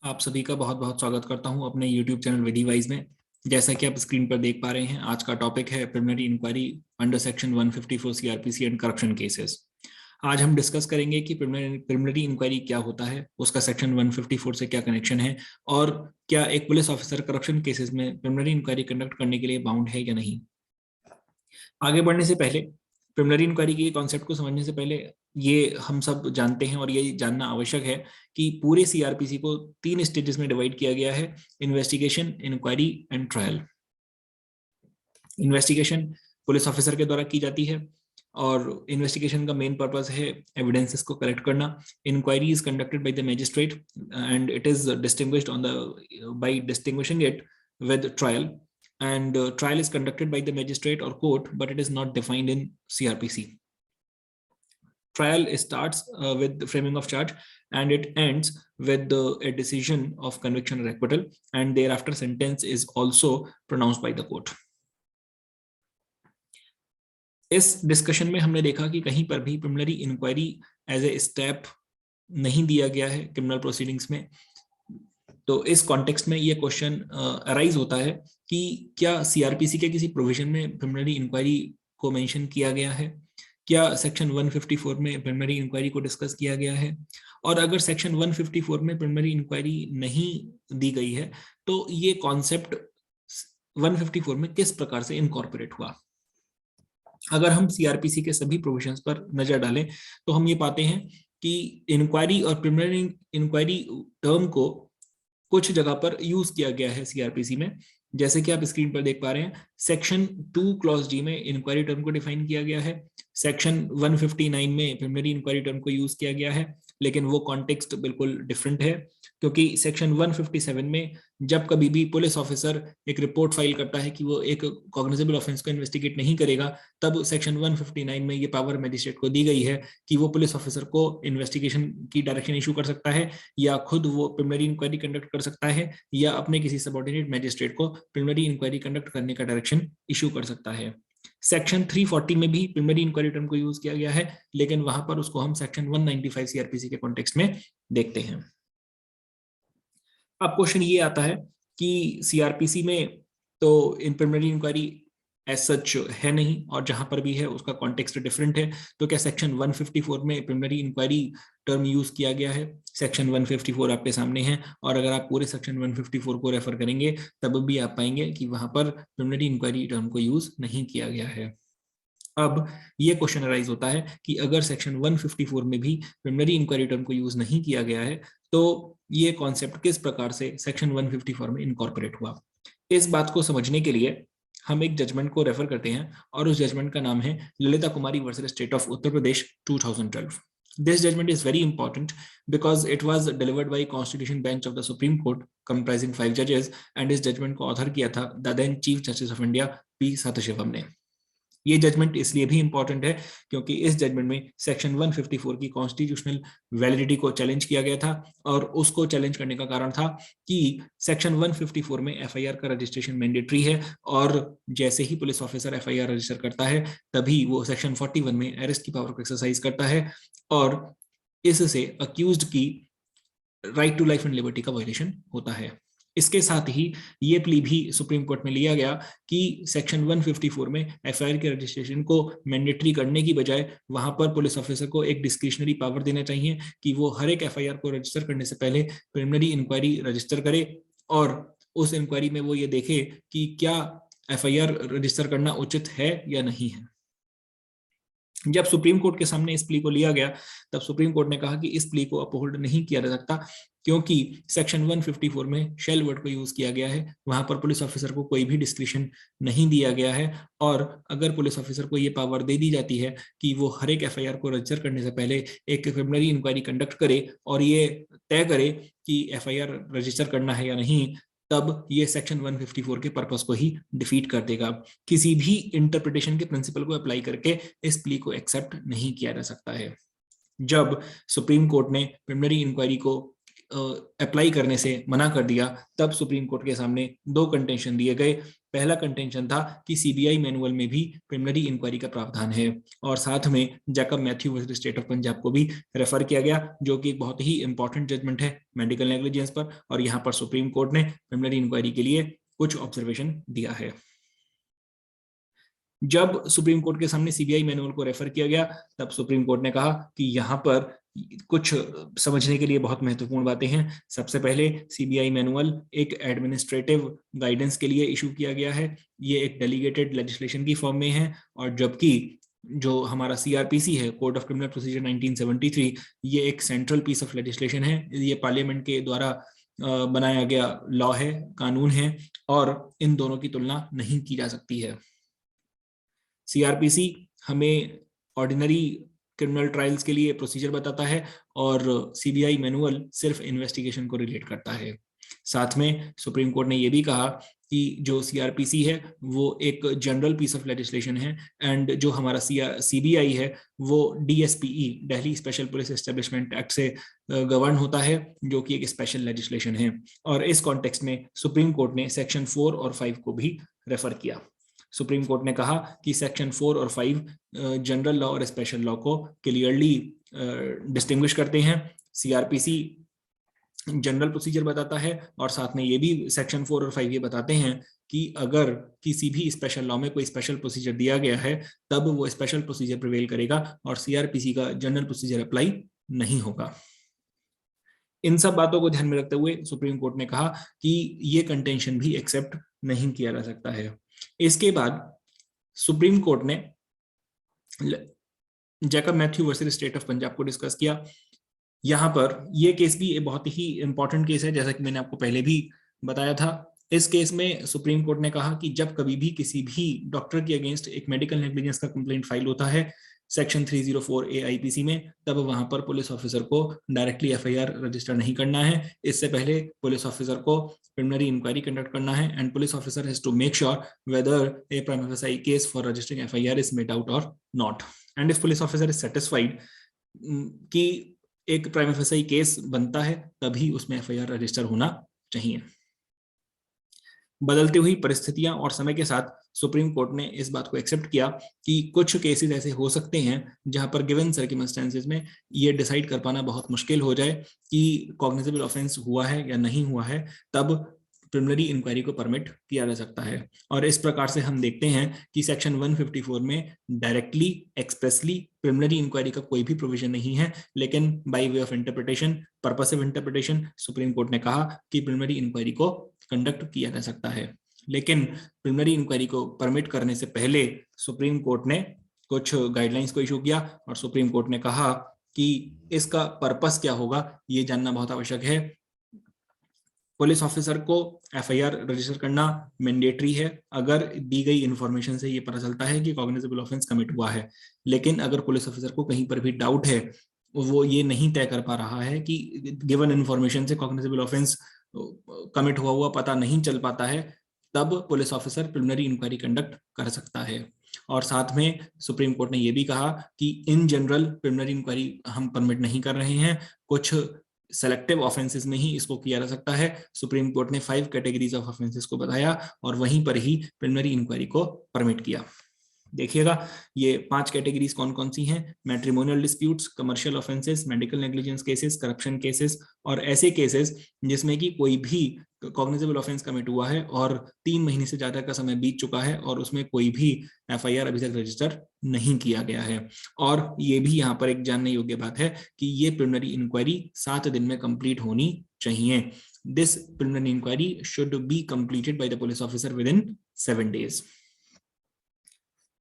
आप सभी का बहुत बहुत स्वागत करता हूं अपने YouTube चैनल विधिवाइज में। जैसा कि आप स्क्रीन पर देख पा रहे हैं, आज का टॉपिक है preliminary inquiry under section 154 CrPC and corruption cases. आज हम डिस्कस करेंगे कि प्रिलिमिनरी इंक्वायरी क्या होता है, उसका सेक्शन 154 से क्या कनेक्शन है, और क्या एक पुलिस ऑफिसर करप्शन केसेस में प्रिलिमिनरी इंक्वायरी कंडक्ट करने के लिए बाउंड है या नहीं। आगे बढ़ने से पहले, प्रिलिमिनरी इंक्वायरी के कॉन्सेप्ट को समझने से पहले, ये हम सब जानते हैं और ये जानना आवश्यक है कि पूरे सीआरपीसी को 3 स्टेजेस में डिवाइड किया गया है: investigation, inquiry and trial. Investigation police officer के द्वारा की जाती है और इन्वेस्टिगेशन का मेन पर्पस है एविडेंसेस को कलेक्ट करना। Inquiry is conducted by the magistrate and it is distinguished on the by distinguishing it with trial, and trial is conducted by the magistrate or court, but it is not defined in CRPC. Trial starts with the framing of charge and it ends with a decision of conviction or acquittal, and thereafter sentence is also pronounced by the court. इस discussion में हमने देखा कि कहीं पर भी preliminary inquiry as a step नहीं दिया गया है क्रिमिनल प्रोसीडिंग्स में। तो इस कॉन्टेक्स्ट में ये क्वेश्चन अराइज होता है कि क्या सीआरपीसी के किसी प्रोविजन में प्रिलिमिनरी इंक्वायरी को मेंशन किया गया है, क्या सेक्शन 154 में प्रिलिमिनरी इंक्वायरी को डिस्कस किया गया है, और अगर सेक्शन 154 में प्रिलिमिनरी इंक्वायरी नहीं दी गई है तो ये कॉन्सेप्ट 154 में किस प्रकार से इनकॉर्पोरेट हुआ। अगर हम सीआरपीसी के सभी प्रोविजंस पर नजर डालें तो हम ये पाते हैं कि इंक्वायरी और प्रिलिमिनरी इंक्वायरी टर्म को कुछ जगह पर यूज किया गया है सीआरपीसी में। जैसे कि आप स्क्रीन पर देख पा रहे हैं, सेक्शन 2 क्लॉज डी में इंक्वायरी टर्म को डिफाइन किया गया है। सेक्शन 159 में प्रिलिमिनरी इंक्वायरी टर्म को यूज किया गया है, लेकिन वो कॉन्टेक्स्ट बिल्कुल डिफरेंट है, क्योंकि सेक्शन 157 में जब कभी भी पुलिस ऑफिसर एक रिपोर्ट फाइल करता है कि वो एक कॉग्निजेबल ऑफेंस को इन्वेस्टिगेट नहीं करेगा, तब सेक्शन 159 में ये पावर मैजिस्ट्रेट को दी गई है कि वो पुलिस ऑफिसर को इन्वेस्टिगेशन की डायरेक्शन इशू कर सकता है, या खुद वो प्रिलिमिनरी इंक्वायरी कंडक्ट कर सकता है, या अपने किसी सबऑर्डिनेट मैजिस्ट्रेट को प्रिलिमिनरी इंक्वायरी कंडक्ट करने का डायरेक्शन इशू कर सकता है। सेक्शन 340 में भी प्रिलिमिनरी इंक्वायरी टर्म को यूज किया गया है, लेकिन वहां पर उसको हम सेक्शन 195 सीआरपीसी के कॉन्टेक्स्ट में देखते हैं। अब क्वेश्चन ये आता है कि सीआरपीसी में तो इन प्रिलिमिनरी इंक्वायरी एज सच है नहीं, और जहां पर भी है उसका कॉन्टेक्स्ट डिफरेंट है। तो क्या सेक्शन 154 में प्रिलिमिनरी इंक्वायरी टर्म यूज किया गया है? सेक्शन 154 आपके सामने है, और अगर आप पूरे सेक्शन 154 को रेफर करेंगे तब भी आप पाएंगे कि वहां पर प्रिलिमिनरी इंक्वायरी टर्म को यूज नहीं किया गया है। अब ये क्वेश्चन अराइज होता है कि अगर सेक्शन 154 में भी प्रिलिमिनरी इंक्वायरी टर्म को यूज नहीं किया गया है तो ये कॉन्सेप्ट किस प्रकार से सेक्शन 154 में इनकॉर्पोरेट हुआ। इस बात को समझने के लिए हम एक जजमेंट को रेफर करते हैं, और उस जजमेंट का नाम है Lalita Kumari versus state of Uttar Pradesh 2012। This judgment is very important because it was delivered by Constitution Bench of the Supreme Court comprising 5 judges, and इस जजमेंट को ऑथर किया था the then chief justice of India P Sathasivam ने। ये judgement इसलिए भी important है क्योंकि इस जजमेंट में सेक्शन 154 की कॉन्स्टिट्यूशनल वैलिडिटी को चैलेंज किया गया था, और उसको चैलेंज करने का कारण था कि सेक्शन 154 में एफआईआर का रजिस्ट्रेशन मैंडेटरी है, और जैसे ही पुलिस ऑफिसर एफआईआर रजिस्टर करता है तभी वो सेक्शन 41 में अरेस्ट की पावर को एक्सरसाइज करता है, और इससे अक्यूज्ड की right to life and liberty का वायलेशन होता है। इसके साथ ही ये प्ली भी सुप्रीम कोर्ट में लिया गया कि सेक्शन 154 में एफआईआर के रजिस्ट्रेशन को मैंडेटरी करने की बजाय वहां पर पुलिस ऑफिसर को एक डिस्क्रिशनरी पावर देना चाहिए कि वो हर एक एफआईआर को रजिस्टर करने से पहले प्रिलिमिनरी इंक्वायरी रजिस्टर करे, और उस इंक्वायरी में वो ये देखे कि क्या एफआईआर रजिस्टर करना उचित है या नहीं है। जब सुप्रीम कोर्ट के सामने इस प्ली को लिया गया तब सुप्रीम कोर्ट ने कहा कि इस प्ली को अपहोल्ड नहीं किया जा सकता, क्योंकि सेक्शन 154 में शेल वर्ड को यूज किया गया है, वहां पर पुलिस ऑफिसर को कोई भी डिस्क्रिशन नहीं दिया गया है, और अगर पुलिस ऑफिसर को ये पावर दे दी जाती है कि वो हर एक एफआईआर को रजिस्टर करने से पहले एक प्रिलिमिनरी इंक्वायरी कंडक्ट करे और ये तय करे कि एफआईआर रजिस्टर करना है या नहीं, तब ये सेक्शन 154 के पर्पस को ही डिफीट कर देगा। किसी भी इंटरप्रिटेशन के प्रिंसिपल को अप्लाई करके इस प्ली को एक्सेप्ट नहीं किया जा सकता है। जब सुप्रीम कोर्ट ने प्रिलिमिनरी इंक्वायरी को अप्लाई करने से मना कर दिया, तब सुप्रीम कोर्ट के सामने दो कंटेंशन दिए गए। पहला कंटेंशन था कि सीबीआई मैनुअल में भी प्रिलिमिनरी इंक्वायरी का प्रावधान है, और साथ में Jacob Matthew versus state of Punjab को भी रेफर किया गया, जो कि एक बहुत ही इंपॉर्टेंट जजमेंट है मेडिकल नेग्लिजेंस पर, और यहाँ पर सुप्रीम कोर्ट ने प्रिलिमिनरी इंक्वायरी के लिए कुछ ऑब्जर्वेशन दिया है। जब सुप्रीम कोर्ट के सामने सीबीआई मैनुअल को रेफर किया गया, तब सुप्रीम कोर्ट ने कहा कि यहाँ पर कुछ समझने के लिए बहुत महत्वपूर्ण बातें हैं। सबसे पहले, सीबीआई मैनुअल एक एडमिनिस्ट्रेटिव गाइडेंस के लिए इशू किया गया है, ये एक डेलीगेटेड लेजिस्लेशन की फॉर्म में है, और जबकि जो हमारा सीआरपीसी है, कोड ऑफ क्रिमिनल प्रोसीजर 1973, ये एक सेंट्रल पीस ऑफ लेजिस्लेशन है, ये पार्लियामेंट के द्वारा बनाया गया लॉ है, कानून है, और इन दोनों की तुलना नहीं की जा सकती है। सीआरपीसी हमें ऑर्डिनरी क्रिमिनल ट्रायल्स के लिए प्रोसीजर बताता है, और सीबीआई मैनुअल सिर्फ इन्वेस्टिगेशन को रिलेट करता है। साथ में सुप्रीम कोर्ट ने यह भी कहा कि जो सीआरपीसी है वो एक जनरल पीस ऑफ लेजिस्लेशन है, एंड जो हमारा सीबीआई है वो DSPE, Delhi special police establishment act से गवर्न होता है, जो कि एक स्पेशल लेजिस्लेशन है। और इस कॉन्टेक्स्ट में सुप्रीम कोर्ट ने सेक्शन 4 और 5 को भी रेफर किया। सुप्रीम कोर्ट ने कहा कि सेक्शन 4 और 5 जनरल लॉ और स्पेशल लॉ को क्लियरली डिस्टिंग्विश करते हैं। सीआरपीसी जनरल प्रोसीजर बताता है, और साथ में ये भी सेक्शन 4 और 5 ये बताते हैं कि अगर किसी भी स्पेशल लॉ में कोई स्पेशल प्रोसीजर दिया गया है, तब वो स्पेशल प्रोसीजर प्रिवेल करेगा और सीआरपीसी का जनरल प्रोसीजर अप्लाई नहीं होगा। इन सब बातों को ध्यान में रखते हुए सुप्रीम कोर्ट ने कहा कि ये कंटेंशन भी एक्सेप्ट नहीं किया जा सकता है। इसके बाद सुप्रीम कोर्ट ने Jacob Matthew versus state of Punjab को डिस्कस किया। यहां पर यह केस भी एक बहुत ही इंपॉर्टेंट केस है, जैसा कि मैंने आपको पहले भी बताया था। इस केस में सुप्रीम कोर्ट ने कहा कि जब कभी भी किसी भी डॉक्टर के अगेंस्ट एक मेडिकल नेग्लिजेंस का कंप्लेंट फाइल होता है सेक्शन 304 AIPC में, तब वहां पर पुलिस ऑफिसर को डायरेक्टली FIR रजिस्टर नहीं करना है। इससे पहले पुलिस ऑफिसर को प्रिलिमिनरी इंक्वायरी कंडक्ट करना है, and police officer has to make sure whether a prima facie case for registering FIR is made out or not, and if police officer is satisfied कि एक prima facie case बनता है, तभी उसमें FIR register होना चाहिए। बदलती हुई परिस्थितियां और समय के साथ सुप्रीम कोर्ट ने इस बात को एक्सेप्ट किया कि कुछ केसेस ऐसे हो सकते हैं जहां पर गिवन सर्कमस्टेंसेस में ये डिसाइड कर पाना बहुत मुश्किल हो जाए कि कॉग्निजेबल ऑफेंस हुआ है या नहीं हुआ है, तब प्रिलिमिनरी इंक्वायरी को परमिट किया जा सकता है। और इस प्रकार से हम देखते हैं कि सेक्शन 154 में डायरेक्टली एक्सप्रेसली प्रिलिमिनरी इंक्वायरी का कोई भी प्रोविजन नहीं है, लेकिन by way of interpretation, purposive interpretation, supreme Court ने कहा कि प्रिलिमिनरी इंक्वायरी को कंडक्ट किया जा सकता है। लेकिन प्रिलिमिनरी इंक्वायरी को परमिट करने से पहले सुप्रीम कोर्ट ने कुछ गाइडलाइंस को इशू किया, और सुप्रीम कोर्ट ने कहा कि इसका पर्पस क्या होगा ये जानना बहुत आवश्यक है। पुलिस ऑफिसर को FIR रजिस्टर करना मैंडेटरी है अगर दी गई इंफॉर्मेशन से ये पता चलता है कि कॉग्निजेबल ऑफेंस कमिट हुआ है। लेकिन अगर पुलिस ऑफिसर को कहीं पर भी डाउट है, वो ये नहीं तय कर पा रहा है कि गिवन इंफॉर्मेशन से कॉग्निजेबल ऑफेंस कमिट हुआ पता नहीं चल पाता है, तब police officer preliminary inquiry conduct कर सकता है। और साथ में सुप्रीम कोर्ट ने यह भी कहा कि इन जनरल प्रिलिमिनरी इंक्वायरी हम परमिट नहीं कर रहे हैं, कुछ सेलेक्टिव ऑफेंसेस में ही इसको किया जा सकता है। सुप्रीम कोर्ट ने 5 कैटेगरीज ऑफ ऑफेंसेस को बताया और वहीं पर ही प्रिलिमिनरी इंक्वायरी को परमिट किया। देखिएगा ये 5 कैटेगरीज कौन कौन सी हैं: matrimonial disputes, commercial offences, medical negligence cases, corruption cases, और ऐसे केसेस जिसमें कि कोई भी कॉग्निजेबल ऑफेंस कमिट हुआ है और 3 महीने से ज्यादा का समय बीत चुका है और उसमें कोई भी FIR अभी तक रजिस्टर नहीं किया गया है। और ये भी यहाँ पर एक जानने योग्य बात है कि ये प्रिलिमिनरी इंक्वायरी 7 दिन में कंप्लीट होनी चाहिए। This preliminary inquiry should be completed by the police officer within 7 days।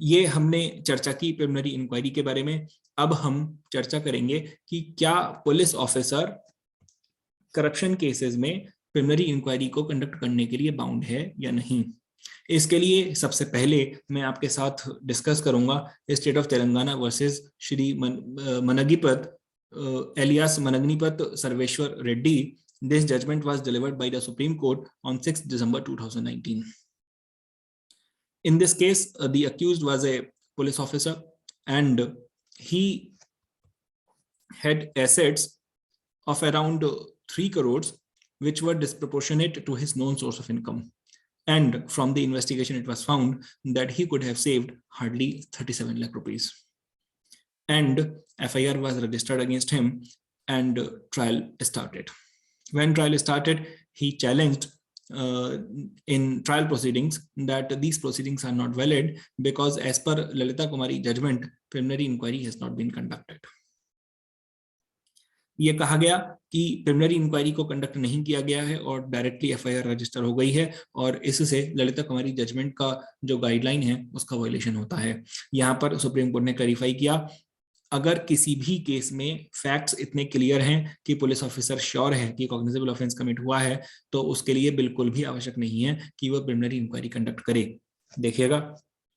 ये हमने चर्चा की प्रिलिमिनरी इंक्वायरी के बारे में। अब हम चर्चा करेंगे कि क्या पुलिस ऑफिसर करप्शन केसेस में प्रिलिमिनरी इंक्वायरी को कंडक्ट करने के लिए बाउंड है या नहीं। इसके लिए सबसे पहले मैं आपके साथ डिस्कस करूंगा state of Telangana versus Shri Managipet alias Managipet Sarveshwar Reddy. This judgment was delivered by the Supreme Court on 6 December 2019. In this case, the accused was a police officer and he had assets of around 3 crores which were disproportionate to his known source of income. And from the investigation, it was found that he could have saved hardly 37 lakh rupees. And FIR was registered against him and trial started. When trial started, he challenged in trial proceedings that these proceedings are not valid because as per Lalita Kumari judgment, preliminary inquiry has not been conducted. ये कहा गया कि preliminary inquiry को conduct नहीं किया गया है और डायरेक्टली एफआईआर रजिस्टर हो गई है और इससे ललिता कुमारी जजमेंट का जो गाइडलाइन है उसका वायलेशन होता है। यहाँ पर सुप्रीम कोर्ट ने क्लैरिफाई किया, अगर किसी भी केस में फैक्ट्स इतने क्लियर हैं कि पुलिस ऑफिसर श्योर है कि कॉग्निजेबल ऑफेंस कमिट हुआ है तो उसके लिए बिल्कुल भी आवश्यक नहीं है कि वह प्रिलिमिनरी इंक्वायरी कंडक्ट करे। देखिएगा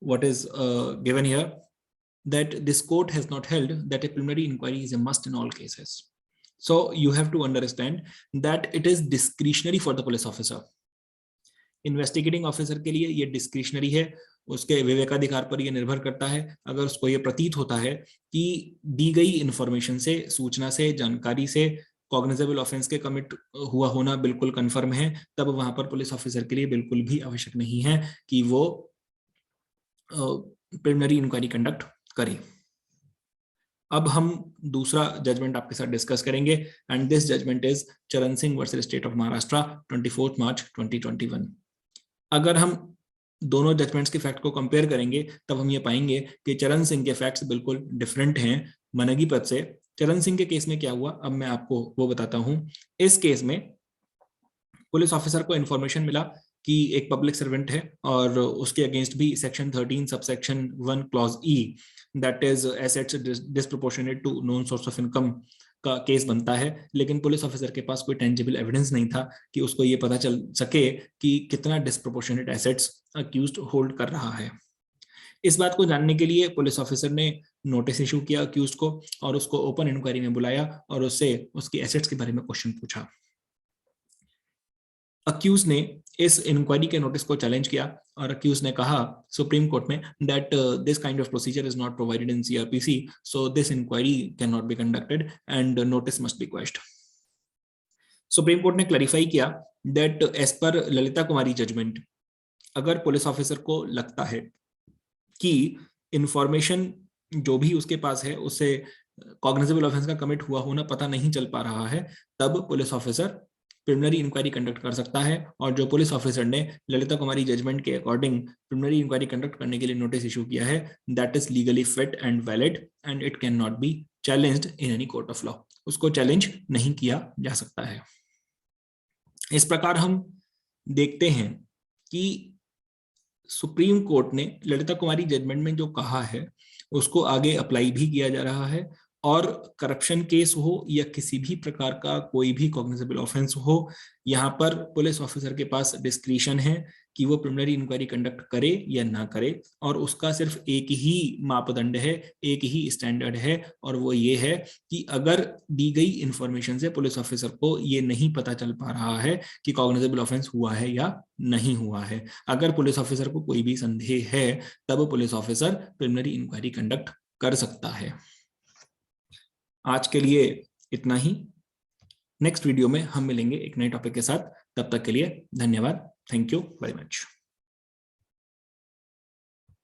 what is given here, that this court has not held that a preliminary inquiry is a must in all cases. So you have to understand that it is discretionary for the police officer. Investigating officer के लिए ये discretionary है, उसके विवेकाधिकार पर यह निर्भर करता है। अगर उसको ये प्रतीत होता है कि दी गई इंफॉर्मेशन से, सूचना से, जानकारी से कॉग्निजेबल ऑफेंस के कमिट हुआ होना बिल्कुल कंफर्म है, तब वहां पर पुलिस ऑफिसर के लिए बिल्कुल भी आवश्यक नहीं है कि वो प्रिलिमिनरी इंक्वायरी कंडक्ट करें। अब हम दूसरा जजमेंट आपके साथ डिस्कस करेंगे एंड दिस जजमेंट इज चरण Singh versus state of Maharashtra 24 मार्च 2021। अगर हम दोनों जजमेंट्स के फैक्ट को कंपेयर करेंगे तब हम ये पाएंगे कि चरण सिंह के फैक्ट्स बिल्कुल डिफरेंट हैं मनगीपत से। चरण सिंह के केस में क्या हुआ अब मैं आपको वो बताता हूं। इस केस में पुलिस ऑफिसर को इंफॉर्मेशन मिला कि एक पब्लिक सर्वेंट है और उसके अगेंस्ट भी section 13 subsection 1 clause E that is assets disproportionate to known source of income का केस बनता है, लेकिन पुलिस ऑफिसर के पास कोई टेंजिबल एविडेंस नहीं था कि उसको ये पता चल सके कि कितना डिस्प्रोपोर्शनेट एसेट्स अक्यूज्ड होल्ड कर रहा है। इस बात को जानने के लिए पुलिस ऑफिसर ने नोटिस इशू किया अक्यूज्ड को और उसको ओपन इंक्वायरी में बुलाया और उससे उसकी एसेट्स के बारे में क्वेश्चन पूछा। अक्यूज ने इस इंक्वायरी के नोटिस को चैलेंज किया और अक्यूज ने कहा सुप्रीम कोर्ट में that this kind of procedure is not provided in CrPC, so this inquiry can not be conducted and notice must be questioned. Supreme Court ने क्लैरिफाई किया that as per Lalita Kumari judgment, अगर police officer को लगता है कि information जो भी उसके पास है उससे कॉग्निजेबल ऑफेंस का कमिट हुआ होना पता नहीं चल पा रहा है, तब police officer preliminary inquiry conduct कर सकता है। और जो पुलिस ऑफिसर ने ललिता कुमारी जजमेंट के अकॉर्डिंग प्रिलिमिनरी इंक्वायरी कंडक्ट करने के लिए नोटिस इशू किया है that is legally fit and valid and it can not be challenged in any court of law. उसको चैलेंज नहीं किया जा सकता है। इस प्रकार हम देखते हैं कि सुप्रीम कोर्ट ने ललिता कुमारी जजमेंट में जो कहा है उसको आगे अप्लाई भी किया जा रहा है और करप्शन केस हो या किसी भी प्रकार का कोई भी कॉग्निजेबल ऑफेंस हो, यहाँ पर पुलिस ऑफिसर के पास डिस्क्रिशन है कि वो प्रिलिमिनरी इंक्वायरी कंडक्ट करे या ना करे और उसका सिर्फ एक ही मापदंड है, एक ही स्टैंडर्ड है और वो ये है कि अगर दी गई इंफॉर्मेशन से पुलिस ऑफिसर को ये नहीं पता चल पा रहा है कि कॉग्निजेबल ऑफेंस हुआ है या नहीं हुआ है। अगर पुलिस ऑफिसर को कोई भी संदेह है तब police officer preliminary inquiry conduct कर सकता है। आज के लिए इतना ही। नेक्स्ट वीडियो में हम मिलेंगे एक नए टॉपिक के साथ। तब तक के लिए धन्यवाद। Thank you very much.